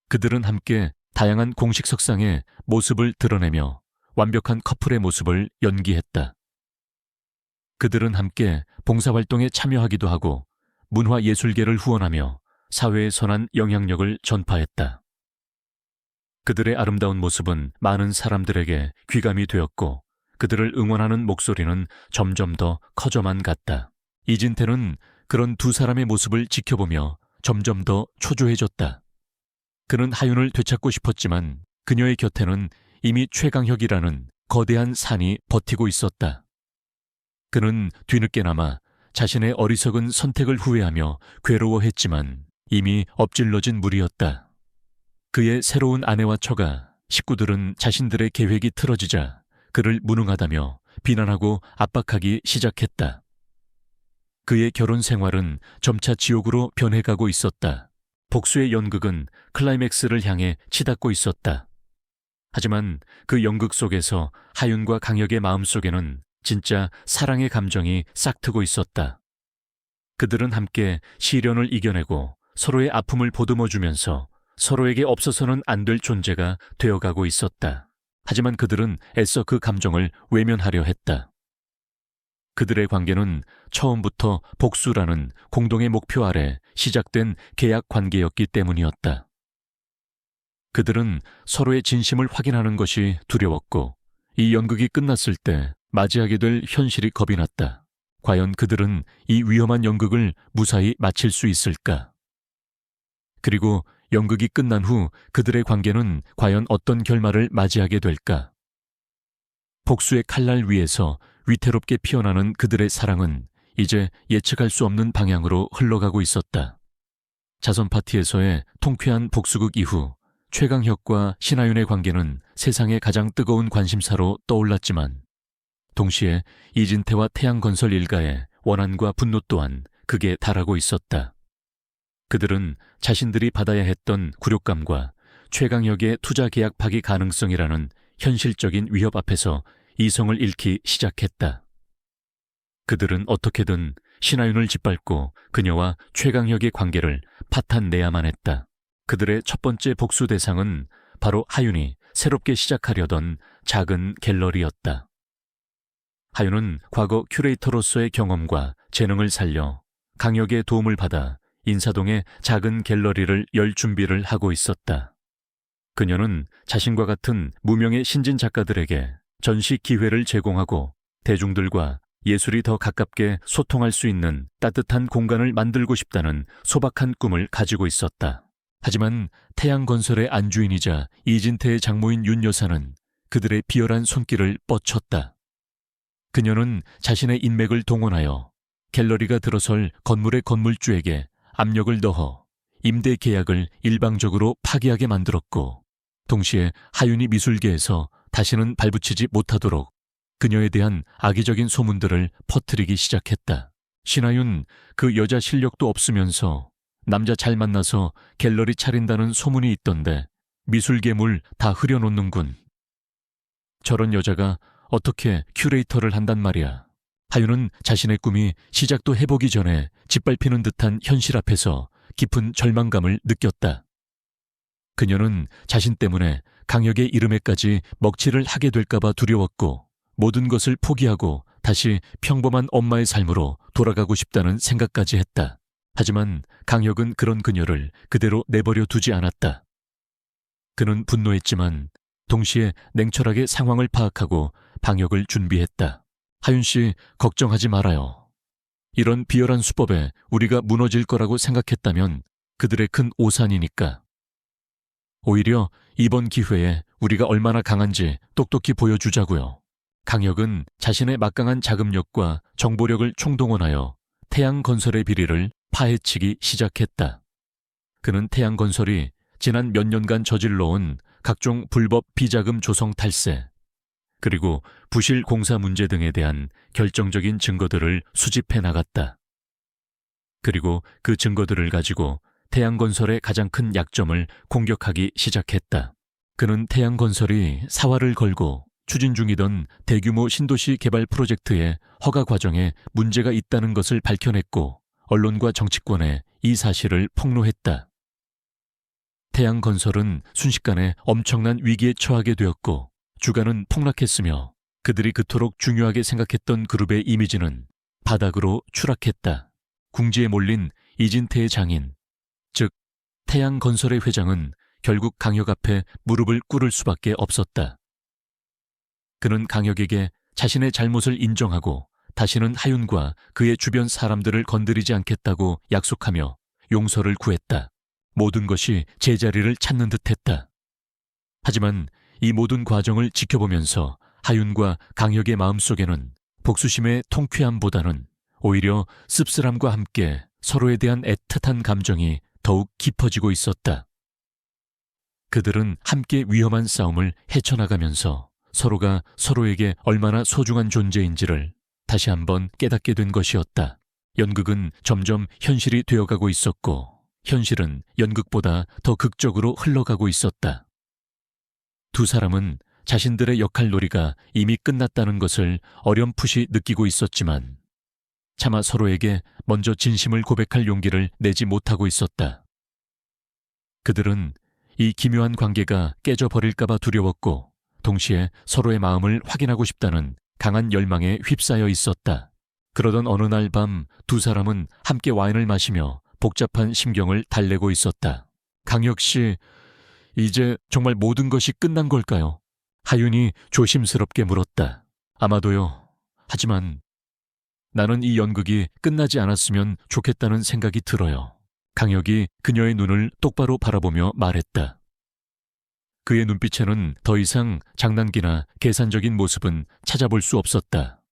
그들은 함께 다양한 공식 석상에 모습을 드러내며 완벽한 커플의 모습을 연기했다. 그들은 함께 봉사활동에 참여하기도 하고 문화예술계를 후원하며 사회에 선한 영향력을 전파했다. 그들의 아름다운 모습은 많은 사람들에게 귀감이 되었고 그들을 응원하는 목소리는 점점 더 커져만 갔다. 이진태는 그런 두 사람의 모습을 지켜보며 점점 더 초조해졌다. 그는 하윤을 되찾고 싶었지만 그녀의 곁에는 이미 최강혁이라는 거대한 산이 버티고 있었다. 그는 뒤늦게나마 자신의 어리석은 선택을 후회하며 괴로워했지만 이미 엎질러진 물이었다. 그의 새로운 아내와 처가, 식구들은 자신들의 계획이 틀어지자 그를 무능하다며 비난하고 압박하기 시작했다. 그의 결혼 생활은 점차 지옥으로 변해가고 있었다. 복수의 연극은 클라이맥스를 향해 치닫고 있었다. 하지만 그 연극 속에서 하윤과 강혁의 마음속에는 진짜 사랑의 감정이 싹트고 있었다. 그들은 함께 시련을 이겨내고 서로의 아픔을 보듬어주면서 서로에게 없어서는 안 될 존재가 되어가고 있었다. 하지만 그들은 애써 그 감정을 외면하려 했다. 그들의 관계는 처음부터 복수라는 공동의 목표 아래 시작된 계약 관계였기 때문이었다. 그들은 서로의 진심을 확인하는 것이 두려웠고 이 연극이 끝났을 때 맞이하게 될 현실이 겁이 났다. 과연 그들은 이 위험한 연극을 무사히 마칠 수 있을까? 그리고 연극이 끝난 후 그들의 관계는 과연 어떤 결말을 맞이하게 될까? 복수의 칼날 위에서 위태롭게 피어나는 그들의 사랑은 이제 예측할 수 없는 방향으로 흘러가고 있었다. 자선 파티에서의 통쾌한 복수극 이후 최강혁과 신하윤의 관계는 세상의 가장 뜨거운 관심사로 떠올랐지만 동시에 이진태와 태양건설 일가의 원한과 분노 또한 극에 달하고 있었다. 그들은 자신들이 받아야 했던 굴욕감과 최강혁의 투자 계약 파기 가능성이라는 현실적인 위협 앞에서 이성을 잃기 시작했다. 그들은 어떻게든 신하윤을 짓밟고 그녀와 최강혁의 관계를 파탄내야만 했다. 그들의 첫 번째 복수 대상은 바로 하윤이 새롭게 시작하려던 작은 갤러리였다. 하윤은 과거 큐레이터로서의 경험과 재능을 살려 강혁의 도움을 받아 인사동에 작은 갤러리를 열 준비를 하고 있었다. 그녀는 자신과 같은 무명의 신진 작가들에게 전시 기회를 제공하고 대중들과 예술이 더 가깝게 소통할 수 있는 따뜻한 공간을 만들고 싶다는 소박한 꿈을 가지고 있었다. 하지만 태양건설의 안주인이자 이진태의 장모인 윤 여사는 그들의 비열한 손길을 뻗쳤다. 그녀는 자신의 인맥을 동원하여 갤러리가 들어설 건물의 건물주에게 압력을 넣어 임대 계약을 일방적으로 파기하게 만들었고 동시에 하윤이 미술계에서 다시는 발붙이지 못하도록 그녀에 대한 악의적인 소문들을 퍼뜨리기 시작했다. 신하윤 그 여자 실력도 없으면서 남자 잘 만나서 갤러리 차린다는 소문이 있던데 미술계물 다 흐려놓는군. 저런 여자가 어떻게 큐레이터를 한단 말이야. 하윤은 자신의 꿈이 시작도 해보기 전에 짓밟히는 듯한 현실 앞에서 깊은 절망감을 느꼈다. 그녀는 자신 때문에 강혁의 이름에까지 먹칠을 하게 될까봐 두려웠고 모든 것을 포기하고 다시 평범한 엄마의 삶으로 돌아가고 싶다는 생각까지 했다. 하지만 강혁은 그런 그녀를 그대로 내버려 두지 않았다. 그는 분노했지만 동시에 냉철하게 상황을 파악하고 방역을 준비했다. 하윤 씨, 걱정하지 말아요. 이런 비열한 수법에 우리가 무너질 거라고 생각했다면 그들의 큰 오산이니까. 오히려 이번 기회에 우리가 얼마나 강한지 똑똑히 보여주자고요. 강혁은 자신의 막강한 자금력과 정보력을 총동원하여 태양건설의 비리를 파헤치기 시작했다. 그는 태양건설이 지난 몇 년간 저질러온 각종 불법 비자금 조성 탈세, 그리고 부실 공사 문제 등에 대한 결정적인 증거들을 수집해 나갔다. 그리고 그 증거들을 가지고 태양건설의 가장 큰 약점을 공격하기 시작했다. 그는 태양건설이 사활을 걸고 추진 중이던 대규모 신도시 개발 프로젝트의 허가 과정에 문제가 있다는 것을 밝혀냈고 언론과 정치권에 이 사실을 폭로했다. 태양건설은 순식간에 엄청난 위기에 처하게 되었고 주가는 폭락했으며 그들이 그토록 중요하게 생각했던 그룹의 이미지는 바닥으로 추락했다. 궁지에 몰린 이진태의 장인, 즉 태양건설의 회장은 결국 강혁 앞에 무릎을 꿇을 수밖에 없었다. 그는 강혁에게 자신의 잘못을 인정하고 다시는 하윤과 그의 주변 사람들을 건드리지 않겠다고 약속하며 용서를 구했다. 모든 것이 제자리를 찾는 듯했다. 하지만 이 모든 과정을 지켜보면서 하윤과 강혁의 마음속에는 복수심의 통쾌함보다는 오히려 씁쓸함과 함께 서로에 대한 애틋한 감정이 더욱 깊어지고 있었다. 그들은 함께 위험한 싸움을 헤쳐나가면서 서로가 서로에게 얼마나 소중한 존재인지를 다시 한번 깨닫게 된 것이었다. 연극은 점점 현실이 되어가고 있었고 현실은 연극보다 더 극적으로 흘러가고 있었다. 두 사람은 자신들의 역할놀이가 이미 끝났다는 것을 어렴풋이 느끼고 있었지만 차마 서로에게 먼저 진심을 고백할 용기를 내지 못하고 있었다. 그들은 이 기묘한 관계가 깨져버릴까봐 두려웠고 동시에 서로의 마음을 확인하고 싶다는 강한 열망에 휩싸여 있었다. 그러던 어느 날 밤 두 사람은 함께 와인을 마시며 복잡한 심경을 달래고 있었다. 강혁 씨, 이제 정말 모든 것이 끝난 걸까요? 하윤이 조심스럽게 물었다. 아마도요. 하지만 나는 이 연극이 끝나지 않았으면 좋겠다는 생각이 들어요. 강혁이 그녀의 눈을 똑바로 바라보며 말했다. 그의 눈빛에는 더 이상 장난기나 계산적인 모습은 찾아볼 수 없었다.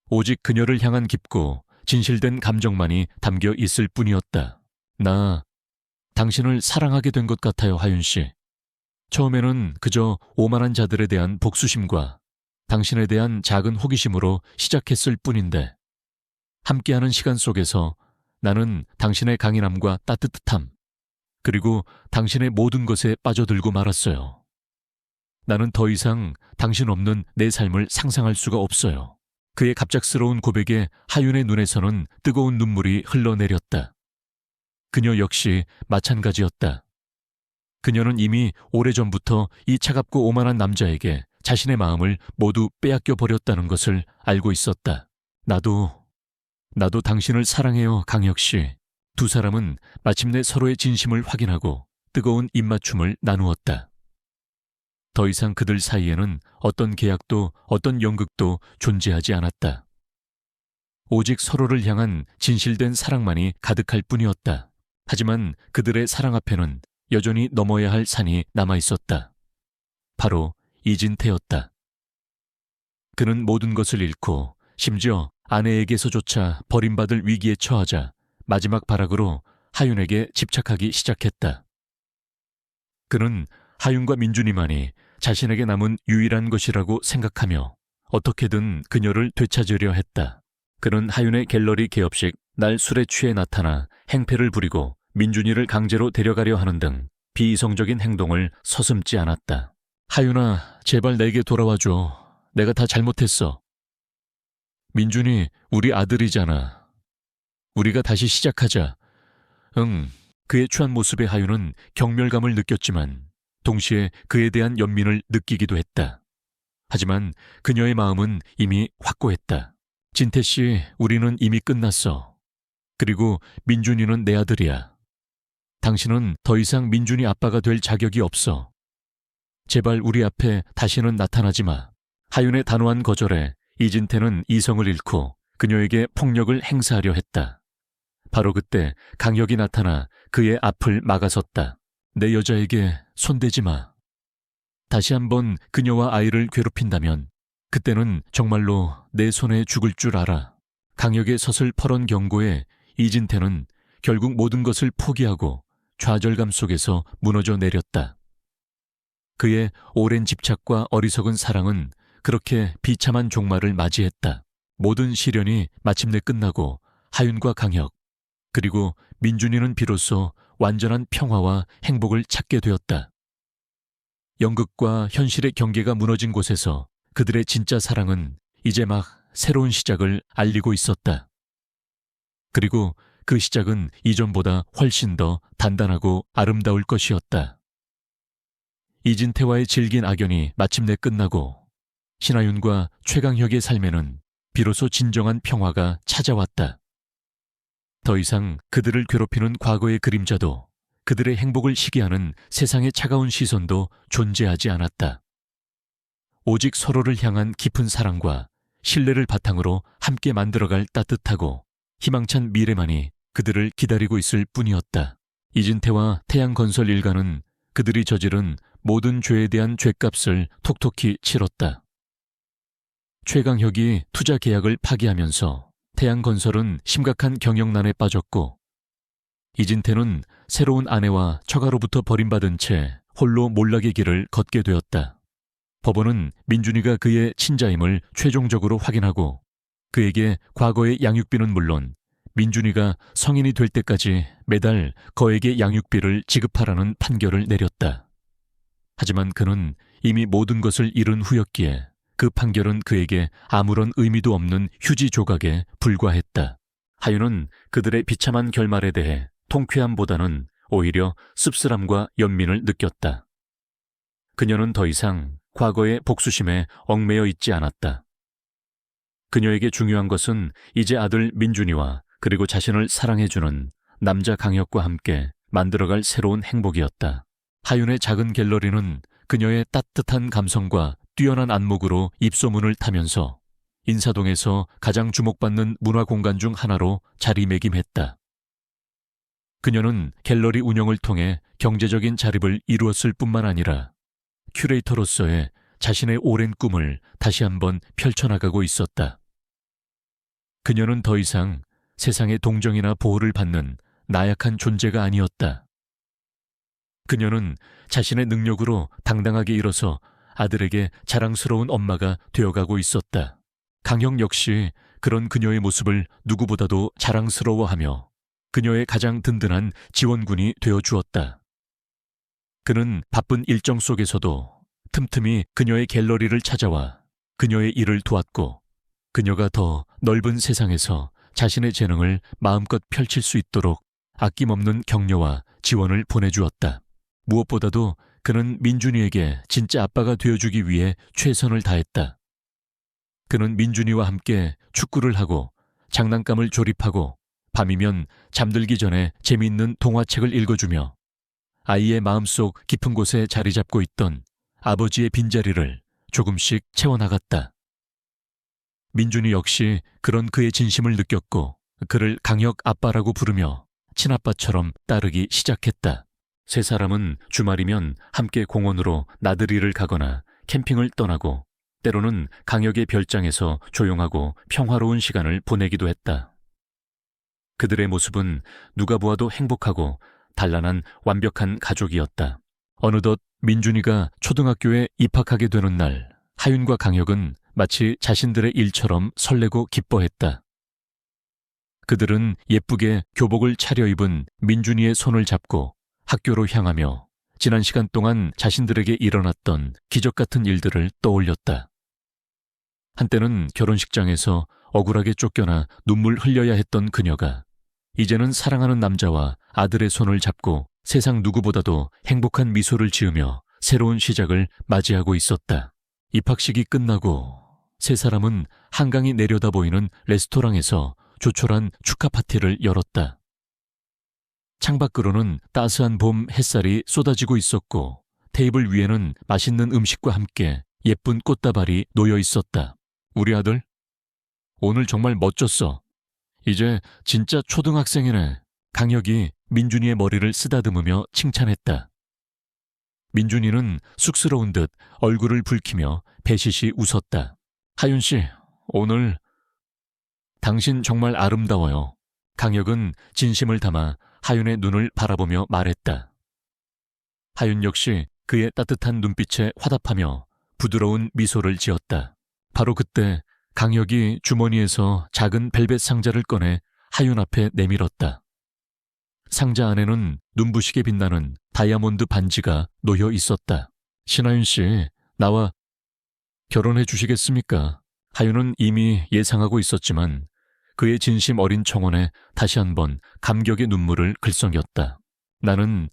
오직 그녀를 향한 깊고 진실된 감정만이 담겨 있을 뿐이었다. 나 당신을 사랑하게 된 것 같아요, 하윤 씨. 처음에는 그저 오만한 자들에 대한 복수심과 당신에 대한 작은 호기심으로 시작했을 뿐인데 함께하는 시간 속에서 나는 당신의 강인함과 따뜻함 그리고 당신의 모든 것에 빠져들고 말았어요. 나는 더 이상 당신 없는 내 삶을 상상할 수가 없어요. 그의 갑작스러운 고백에 하윤의 눈에서는 뜨거운 눈물이 흘러내렸다. 그녀 역시 마찬가지였다. 그녀는 이미 오래전부터 이 차갑고 오만한 남자에게 자신의 마음을 모두 빼앗겨 버렸다는 것을 알고 있었다. 나도 당신을 사랑해요, 강혁 씨. 두 사람은 마침내 서로의 진심을 확인하고 뜨거운 입맞춤을 나누었다. 더 이상 그들 사이에는 어떤 계약도 어떤 연극도 존재하지 않았다. 오직 서로를 향한 진실된 사랑만이 가득할 뿐이었다. 하지만 그들의 사랑 앞에는 여전히 넘어야 할 산이 남아있었다. 바로 이진태였다. 그는 모든 것을 잃고 심지어 아내에게서조차 버림받을 위기에 처하자 마지막 발악으로 하윤에게 집착하기 시작했다. 그는 하윤과 민준이만이 자신에게 남은 유일한 것이라고 생각하며 어떻게든 그녀를 되찾으려 했다. 그는 하윤의 갤러리 개업식 날 술에 취해 나타나 행패를 부리고 민준이를 강제로 데려가려 하는 등 비이성적인 행동을 서슴지 않았다. 하윤아, 제발 내게 돌아와줘. 내가 다 잘못했어. 민준이 우리 아들이잖아. 우리가 다시 시작하자. 응. 그의 취한 모습에 하윤은 경멸감을 느꼈지만 동시에 그에 대한 연민을 느끼기도 했다. 하지만 그녀의 마음은 이미 확고했다. 진태씨, 우리는 이미 끝났어. 그리고 민준이는 내 아들이야. 당신은 더 이상 민준이 아빠가 될 자격이 없어. 제발 우리 앞에 다시는 나타나지 마. 하윤의 단호한 거절에 이진태는 이성을 잃고 그녀에게 폭력을 행사하려 했다. 바로 그때 강혁이 나타나 그의 앞을 막아섰다. 내 여자에게 손대지 마. 다시 한번 그녀와 아이를 괴롭힌다면 그때는 정말로 내 손에 죽을 줄 알아. 강혁의 서슬퍼런 경고에 이진태는 결국 모든 것을 포기하고 좌절감 속에서 무너져 내렸다. 그의 오랜 집착과 어리석은 사랑은 그렇게 비참한 종말을 맞이했다. 모든 시련이 마침내 끝나고 하윤과 강혁, 그리고 민준이는 비로소 완전한 평화와 행복을 찾게 되었다. 연극과 현실의 경계가 무너진 곳에서 그들의 진짜 사랑은 이제 막 새로운 시작을 알리고 있었다. 그리고 그 시작은 이전보다 훨씬 더 단단하고 아름다울 것이었다. 이진태와의 질긴 악연이 마침내 끝나고 신하윤과 최강혁의 삶에는 비로소 진정한 평화가 찾아왔다. 더 이상 그들을 괴롭히는 과거의 그림자도 그들의 행복을 시기하는 세상의 차가운 시선도 존재하지 않았다. 오직 서로를 향한 깊은 사랑과 신뢰를 바탕으로 함께 만들어갈 따뜻하고 희망찬 미래만이 그들을 기다리고 있을 뿐이었다. 이진태와 태양건설 일가는 그들이 저지른 모든 죄에 대한 죗값을 톡톡히 치렀다. 최강혁이 투자 계약을 파기하면서 태양건설은 심각한 경영난에 빠졌고 이진태는 새로운 아내와 처가로부터 버림받은 채 홀로 몰락의 길을 걷게 되었다. 법원은 민준이가 그의 친자임을 최종적으로 확인하고 그에게 과거의 양육비는 물론 민준이가 성인이 될 때까지 매달 거액의 양육비를 지급하라는 판결을 내렸다. 하지만 그는 이미 모든 것을 잃은 후였기에 그 판결은 그에게 아무런 의미도 없는 휴지 조각에 불과했다. 하윤은 그들의 비참한 결말에 대해 통쾌함보다는 오히려 씁쓸함과 연민을 느꼈다. 그녀는 더 이상 과거의 복수심에 얽매여 있지 않았다. 그녀에게 중요한 것은 이제 아들 민준이와 그리고 자신을 사랑해주는 남자 강혁과 함께 만들어갈 새로운 행복이었다. 하윤의 작은 갤러리는 그녀의 따뜻한 감성과 뛰어난 안목으로 입소문을 타면서 인사동에서 가장 주목받는 문화공간 중 하나로 자리매김했다. 그녀는 갤러리 운영을 통해 경제적인 자립을 이루었을 뿐만 아니라 큐레이터로서의 자신의 오랜 꿈을 다시 한번 펼쳐나가고 있었다. 그녀는 더 이상 세상의 동정이나 보호를 받는 나약한 존재가 아니었다. 그녀는 자신의 능력으로 당당하게 일어서 아들에게 자랑스러운 엄마가 되어가고 있었다. 강형 역시 그런 그녀의 모습을 누구보다도 자랑스러워하며 그녀의 가장 든든한 지원군이 되어주었다. 그는 바쁜 일정 속에서도 틈틈이 그녀의 갤러리를 찾아와 그녀의 일을 도왔고 그녀가 더 넓은 세상에서 자신의 재능을 마음껏 펼칠 수 있도록 아낌없는 격려와 지원을 보내주었다. 무엇보다도 그는 민준이에게 진짜 아빠가 되어주기 위해 최선을 다했다. 그는 민준이와 함께 축구를 하고 장난감을 조립하고 밤이면 잠들기 전에 재미있는 동화책을 읽어주며 아이의 마음속 깊은 곳에 자리 잡고 있던 아버지의 빈자리를 조금씩 채워나갔다. 민준이 역시 그런 그의 진심을 느꼈고 그를 강혁 아빠라고 부르며 친아빠처럼 따르기 시작했다. 세 사람은 주말이면 함께 공원으로 나들이를 가거나 캠핑을 떠나고 때로는 강혁의 별장에서 조용하고 평화로운 시간을 보내기도 했다. 그들의 모습은 누가 보아도 행복하고 단란한 완벽한 가족이었다. 어느덧 민준이가 초등학교에 입학하게 되는 날, 하윤과 강혁은 마치 자신들의 일처럼 설레고 기뻐했다. 그들은 예쁘게 교복을 차려입은 민준이의 손을 잡고 학교로 향하며 지난 시간 동안 자신들에게 일어났던 기적 같은 일들을 떠올렸다. 한때는 결혼식장에서 억울하게 쫓겨나 눈물 흘려야 했던 그녀가 이제는 사랑하는 남자와 아들의 손을 잡고 세상 누구보다도 행복한 미소를 지으며 새로운 시작을 맞이하고 있었다. 입학식이 끝나고 세 사람은 한강이 내려다 보이는 레스토랑에서 조촐한 축하 파티를 열었다. 창밖으로는 따스한 봄 햇살이 쏟아지고 있었고 테이블 위에는 맛있는 음식과 함께 예쁜 꽃다발이 놓여 있었다. 우리 아들? 오늘 정말 멋졌어. 이제 진짜 초등학생이네. 강혁이 민준이의 머리를 쓰다듬으며 칭찬했다. 민준이는 쑥스러운 듯 얼굴을 붉히며 배시시 웃었다. 하윤 씨, 오늘 당신 정말 아름다워요. 강혁은 진심을 담아 하윤의 눈을 바라보며 말했다. 하윤 역시 그의 따뜻한 눈빛에 화답하며 부드러운 미소를 지었다. 바로 그때 강혁이 주머니에서 작은 벨벳 상자를 꺼내 하윤 앞에 내밀었다. 상자 안에는 눈부시게 빛나는 다이아몬드 반지가 놓여 있었다. 신하윤 씨, 나와 결혼해 주시겠습니까? 하윤은 이미 예상하고 있었지만 그의 진심 어린 청혼에 다시 한번 감격의 눈물을 글썽였다. 나는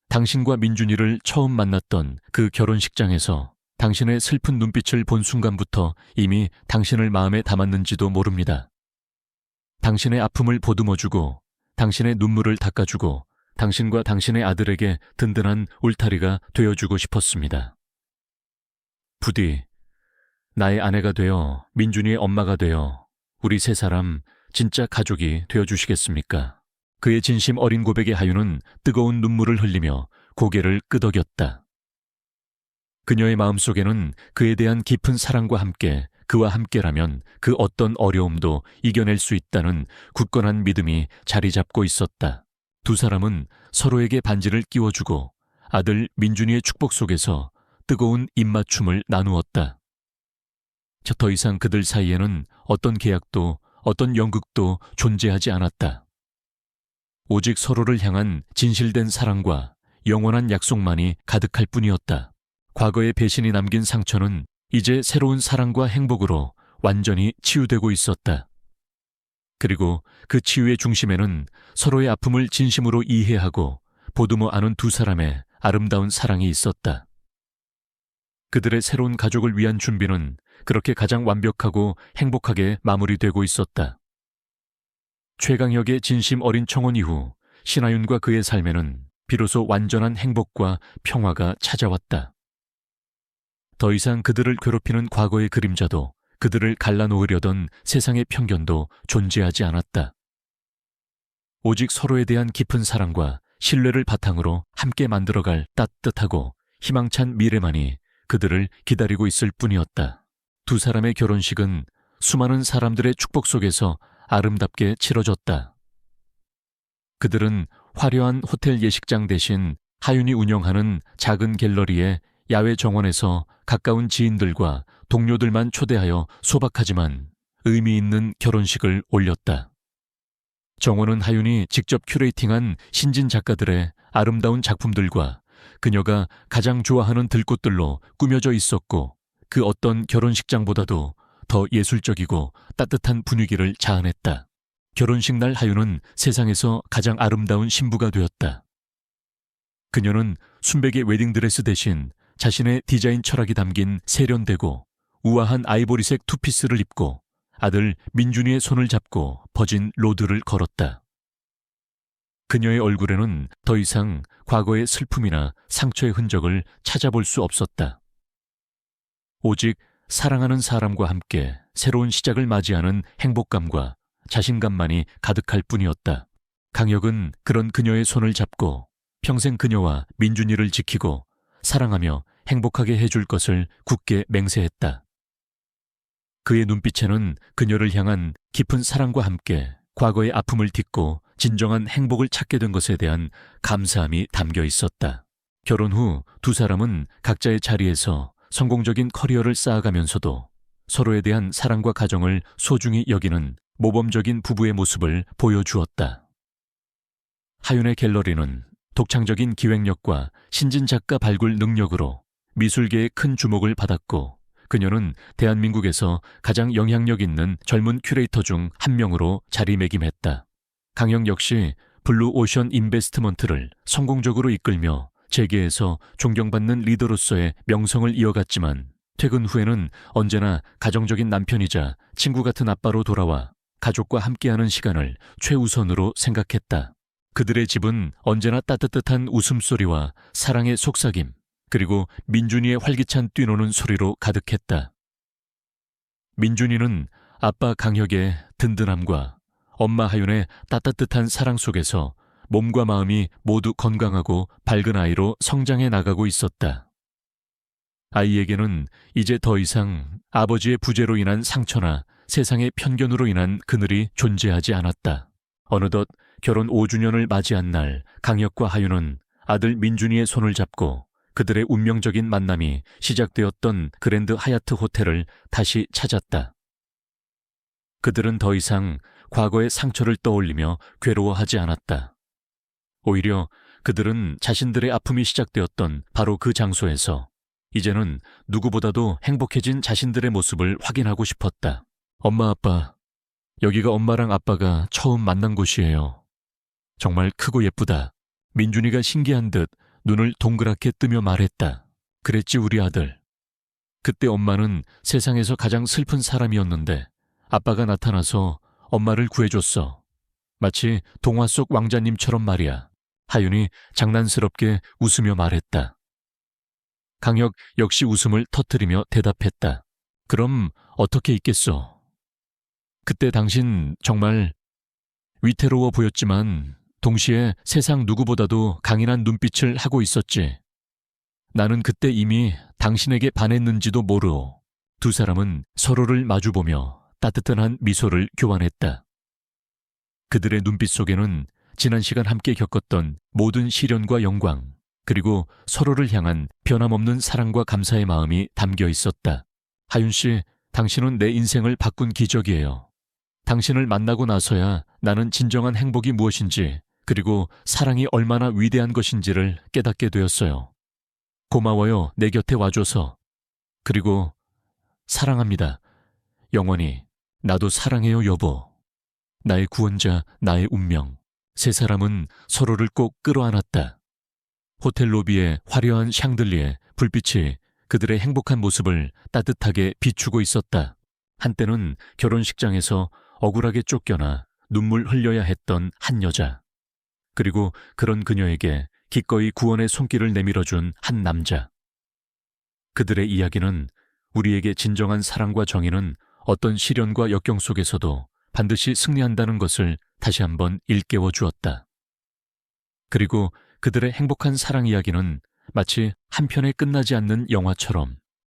당신과 민준이를 처음 만났던 그 결혼식장에서 당신의 슬픈 눈빛을 본 순간부터 이미 당신을 마음에 담았는지도 모릅니다. 당신의 아픔을 보듬어주고 당신의 눈물을 닦아주고 당신과 당신의 아들에게 든든한 울타리가 되어주고 싶었습니다. 부디 나의 아내가 되어 민준이의 엄마가 되어 우리 세 사람 진짜 가족이 되어주시겠습니까? 그의 진심 어린 고백에 하윤은 뜨거운 눈물을 흘리며 고개를 끄덕였다. 그녀의 마음속에는 그에 대한 깊은 사랑과 함께 그와 함께라면 그 어떤 어려움도 이겨낼 수 있다는 굳건한 믿음이 자리 잡고 있었다. 두 사람은 서로에게 반지를 끼워주고 아들 민준이의 축복 속에서 뜨거운 입맞춤을 나누었다. 더 이상 그들 사이에는 어떤 계약도 어떤 연극도 존재하지 않았다. 오직 서로를 향한 진실된 사랑과 영원한 약속만이 가득할 뿐이었다. 과거의 배신이 남긴 상처는 이제 새로운 사랑과 행복으로 완전히 치유되고 있었다. 그리고 그 치유의 중심에는 서로의 아픔을 진심으로 이해하고 보듬어 안은 두 사람의 아름다운 사랑이 있었다. 그들의 새로운 가족을 위한 준비는 그렇게 가장 완벽하고 행복하게 마무리되고 있었다. 최강혁의 진심 어린 청혼 이후 신하윤과 그의 삶에는 비로소 완전한 행복과 평화가 찾아왔다. 더 이상 그들을 괴롭히는 과거의 그림자도 그들을 갈라놓으려던 세상의 편견도 존재하지 않았다. 오직 서로에 대한 깊은 사랑과 신뢰를 바탕으로 함께 만들어갈 따뜻하고 희망찬 미래만이 그들을 기다리고 있을 뿐이었다. 두 사람의 결혼식은 수많은 사람들의 축복 속에서 아름답게 치러졌다. 그들은 화려한 호텔 예식장 대신 하윤이 운영하는 작은 갤러리에 야외 정원에서 가까운 지인들과 동료들만 초대하여 소박하지만 의미 있는 결혼식을 올렸다. 정원은 하윤이 직접 큐레이팅한 신진 작가들의 아름다운 작품들과 그녀가 가장 좋아하는 들꽃들로 꾸며져 있었고 그 어떤 결혼식장보다도 더 예술적이고 따뜻한 분위기를 자아냈다. 결혼식 날 하윤은 세상에서 가장 아름다운 신부가 되었다. 그녀는 순백의 웨딩드레스 대신 자신의 디자인 철학이 담긴 세련되고 우아한 아이보리색 투피스를 입고 아들 민준이의 손을 잡고 버진 로드를 걸었다. 그녀의 얼굴에는 더 이상 과거의 슬픔이나 상처의 흔적을 찾아볼 수 없었다. 오직 사랑하는 사람과 함께 새로운 시작을 맞이하는 행복감과 자신감만이 가득할 뿐이었다. 강혁은 그런 그녀의 손을 잡고 평생 그녀와 민준이를 지키고 사랑하며 행복하게 해줄 것을 굳게 맹세했다. 그의 눈빛에는 그녀를 향한 깊은 사랑과 함께 과거의 아픔을 딛고 진정한 행복을 찾게 된 것에 대한 감사함이 담겨 있었다. 결혼 후 두 사람은 각자의 자리에서 성공적인 커리어를 쌓아가면서도 서로에 대한 사랑과 가정을 소중히 여기는 모범적인 부부의 모습을 보여주었다. 하윤의 갤러리는 독창적인 기획력과 신진 작가 발굴 능력으로 미술계의 큰 주목을 받았고 그녀는 대한민국에서 가장 영향력 있는 젊은 큐레이터 중 한 명으로 자리매김했다. 강혁 역시 블루오션 인베스트먼트를 성공적으로 이끌며 재계에서 존경받는 리더로서의 명성을 이어갔지만 퇴근 후에는 언제나 가정적인 남편이자 친구 같은 아빠로 돌아와 가족과 함께하는 시간을 최우선으로 생각했다. 그들의 집은 언제나 따뜻한 웃음소리와 사랑의 속삭임, 그리고 민준이의 활기찬 뛰노는 소리로 가득했다. 민준이는 아빠 강혁의 든든함과 엄마 하윤의 따뜻한 사랑 속에서 몸과 마음이 모두 건강하고 밝은 아이로 성장해 나가고 있었다. 아이에게는 이제 더 이상 아버지의 부재로 인한 상처나 세상의 편견으로 인한 그늘이 존재하지 않았다. 어느덧 결혼 5주년을 맞이한 날 강혁과 하윤은 아들 민준이의 손을 잡고 그들의 운명적인 만남이 시작되었던 그랜드 하얏트 호텔을 다시 찾았다. 그들은 더 이상 과거의 상처를 떠올리며 괴로워하지 않았다. 오히려 그들은 자신들의 아픔이 시작되었던 바로 그 장소에서 이제는 누구보다도 행복해진 자신들의 모습을 확인하고 싶었다. 엄마, 아빠, 여기가 엄마랑 아빠가 처음 만난 곳이에요. 정말 크고 예쁘다. 민준이가 신기한 듯 눈을 동그랗게 뜨며 말했다. 그랬지 우리 아들. 그때 엄마는 세상에서 가장 슬픈 사람이었는데 아빠가 나타나서 엄마를 구해줬어. 마치 동화 속 왕자님처럼 말이야. 하윤이 장난스럽게 웃으며 말했다. 강혁 역시 웃음을 터뜨리며 대답했다. 그럼 어떻게 있겠어? 그때 당신 정말 위태로워 보였지만 동시에 세상 누구보다도 강인한 눈빛을 하고 있었지. 나는 그때 이미 당신에게 반했는지도 모르오. 두 사람은 서로를 마주보며 따뜻한 미소를 교환했다. 그들의 눈빛 속에는 지난 시간 함께 겪었던 모든 시련과 영광, 그리고 서로를 향한 변함없는 사랑과 감사의 마음이 담겨 있었다. 하윤 씨, 당신은 내 인생을 바꾼 기적이에요. 당신을 만나고 나서야 나는 진정한 행복이 무엇인지, 그리고 사랑이 얼마나 위대한 것인지를 깨닫게 되었어요. 고마워요, 내 곁에 와줘서. 그리고 사랑합니다. 영원히. 나도 사랑해요, 여보. 나의 구원자, 나의 운명. 세 사람은 서로를 꼭 끌어안았다. 호텔 로비의 화려한 샹들리에 불빛이 그들의 행복한 모습을 따뜻하게 비추고 있었다. 한때는 결혼식장에서 억울하게 쫓겨나 눈물 흘려야 했던 한 여자. 그리고 그런 그녀에게 기꺼이 구원의 손길을 내밀어준 한 남자. 그들의 이야기는 우리에게 진정한 사랑과 정의는 어떤 시련과 역경 속에서도 반드시 승리한다는 것을 다시 한번 일깨워 주었다. 그리고 그들의 행복한 사랑 이야기는 마치 한 편에 끝나지 않는 영화처럼